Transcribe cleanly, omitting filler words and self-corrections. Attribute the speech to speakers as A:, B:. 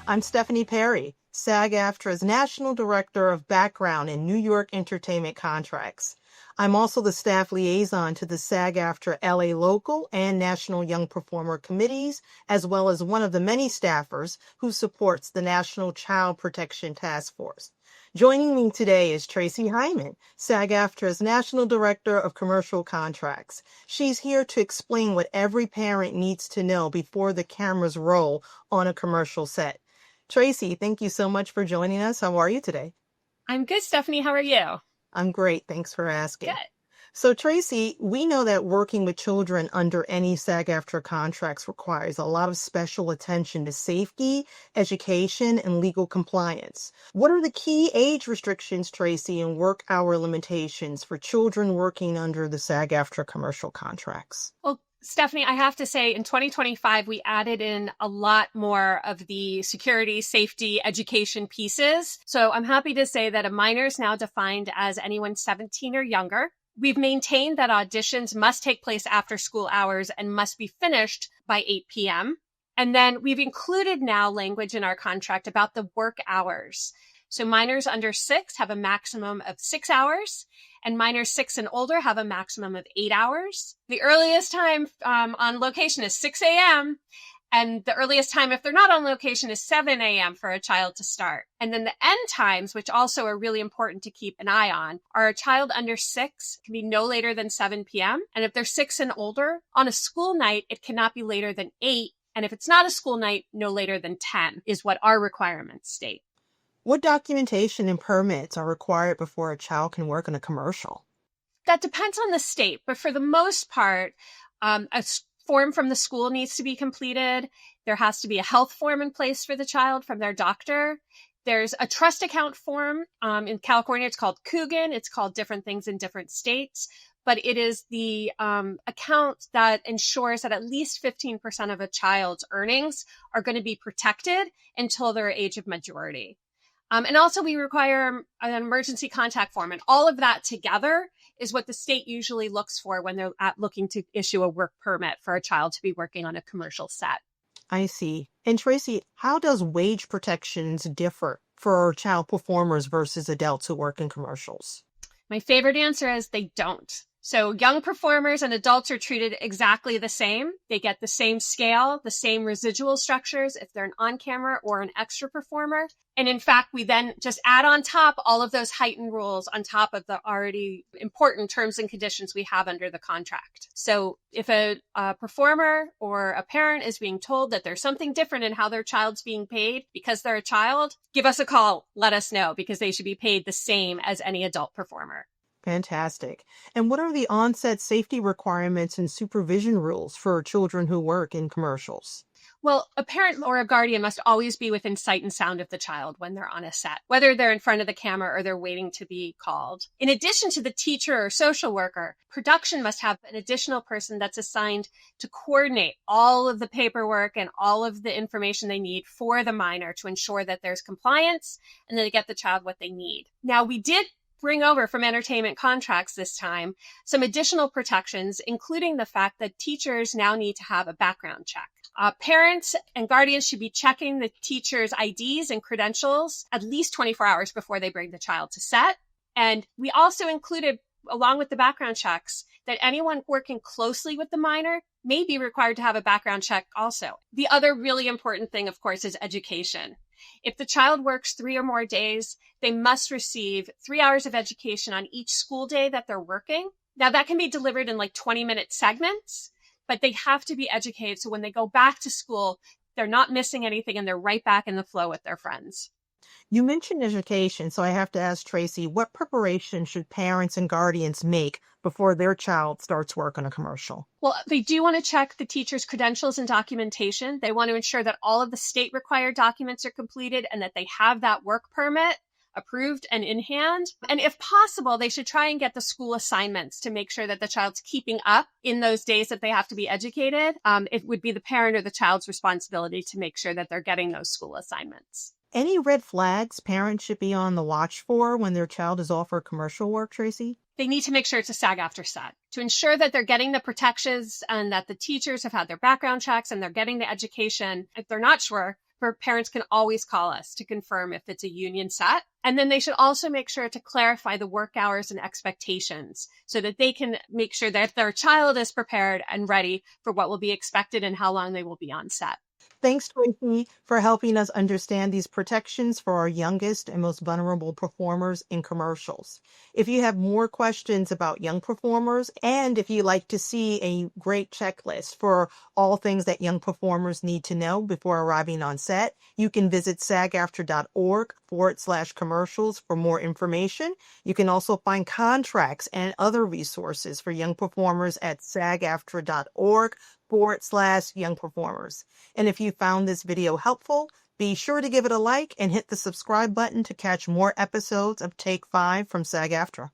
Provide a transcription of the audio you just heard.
A: I'm Stephanie Perry, SAG-AFTRA's National Director of Background and New York Entertainment Contracts. I'm also the staff liaison to the SAG-AFTRA LA Local and National Young Performer Committees, as well as one of the many staffers who supports the National Child Protection Task Force. Joining me today is Tracy Hyman, SAG-AFTRA's National Director of Commercial Contracts. She's here to explain what every parent needs to know before the cameras roll on a commercial set. Tracy, thank you so much for joining us. How are you today?
B: I'm good, Stephanie. How are you?
A: I'm great. Thanks for asking.
B: Good.
A: So, Tracy, we know that working with children under any SAG-AFTRA contracts requires a lot of special attention to safety, education, and legal compliance. What are the key age restrictions, Tracy, and work hour limitations for children working under the SAG-AFTRA commercial contracts?
B: Well, Stephanie, I have to say in 2025, we added in a lot more of the security, safety, education pieces. So I'm happy to say that a minor is now defined as anyone 17 or younger. We've maintained that auditions must take place after school hours and must be finished by 8 p.m. And then we've included now language in our contract about the work hours. So minors under 6 have a maximum of 6 hours, and minors 6 and older have a maximum of 8 hours. The earliest time on location is 6 a.m., and the earliest time, if they're not on location, is 7 a.m. for a child to start. And then the end times, which also are really important to keep an eye on, are a child under 6 can be no later than 7 p.m. And if they're 6 and older, on a school night, it cannot be later than 8. And if it's not a school night, no later than 10 is what our requirements state.
A: What documentation and permits are required before a child can work in a commercial?
B: That depends on the state, but for the most part, a form from the school needs to be completed. There has to be a health form in place for the child from their doctor. There's a trust account form. In California, it's called Coogan. It's called different things in different states. But it is the account that ensures that at least 15% of a child's earnings are going to be protected until their age of majority. And also we require an emergency contact form. And all of that together is what the state usually looks for when they're looking to issue a work permit for a child to be working on a commercial set.
A: I see. And Tracy, how does wage protections differ for child performers versus adults who work in commercials?
B: My favorite answer is they don't. So young performers and adults are treated exactly the same. They get the same scale, the same residual structures if they're an on-camera or an extra performer. And in fact, we then just add on top all of those heightened rules on top of the already important terms and conditions we have under the contract. So if a performer or a parent is being told that there's something different in how their child's being paid because they're a child, give us a call. Let us know, because they should be paid the same as any adult performer.
A: Fantastic. And what are the on-set safety requirements and supervision rules for children who work in commercials?
B: Well, a parent or a guardian must always be within sight and sound of the child when they're on a set, whether they're in front of the camera or they're waiting to be called. In addition to the teacher or social worker, production must have an additional person that's assigned to coordinate all of the paperwork and all of the information they need for the minor to ensure that there's compliance and that they get the child what they need. Now, we did bring over from entertainment contracts this time some additional protections, including the fact that teachers now need to have a background check. Parents and guardians should be checking the teacher's IDs and credentials at least 24 hours before they bring the child to set. And we also included, along with the background checks, that anyone working closely with the minor may be required to have a background check also. The other really important thing, of course, is education. If the child works 3 or more days, they must receive 3 hours of education on each school day that they're working. Now, that can be delivered in like 20-minute segments, but they have to be educated so when they go back to school, they're not missing anything and they're right back in the flow with their friends.
A: You mentioned education, so I have to ask Tracy, what preparation should parents and guardians make before their child starts work on a commercial?
B: Well, they do want to check the teacher's credentials and documentation. They want to ensure that all of the state required documents are completed and that they have that work permit approved and in hand. And if possible, they should try and get the school assignments to make sure that the child's keeping up in those days that they have to be educated. It would be the parent or the child's responsibility to make sure that they're getting those school assignments.
A: Any red flags parents should be on the watch for when their child is offered commercial work, Tracy?
B: They need to make sure it's a SAG-AFTRA set to ensure that they're getting the protections and that the teachers have had their background checks and they're getting the education. If they're not sure, Parents can always call us to confirm if it's a union set. And then they should also make sure to clarify the work hours and expectations so that they can make sure that their child is prepared and ready for what will be expected and how long they will be on set.
A: Thanks, Tracy, for helping us understand these protections for our youngest and most vulnerable performers in commercials. If you have more questions about young performers, and if you'd like to see a great checklist for all things that young performers need to know before arriving on set, you can visit sagaftra.org/commercials for more information. You can also find contracts and other resources for young performers at sagaftra.org/young performers. And if you found this video helpful, be sure to give it a like and hit the subscribe button to catch more episodes of Take 5 from SAG-AFTRA.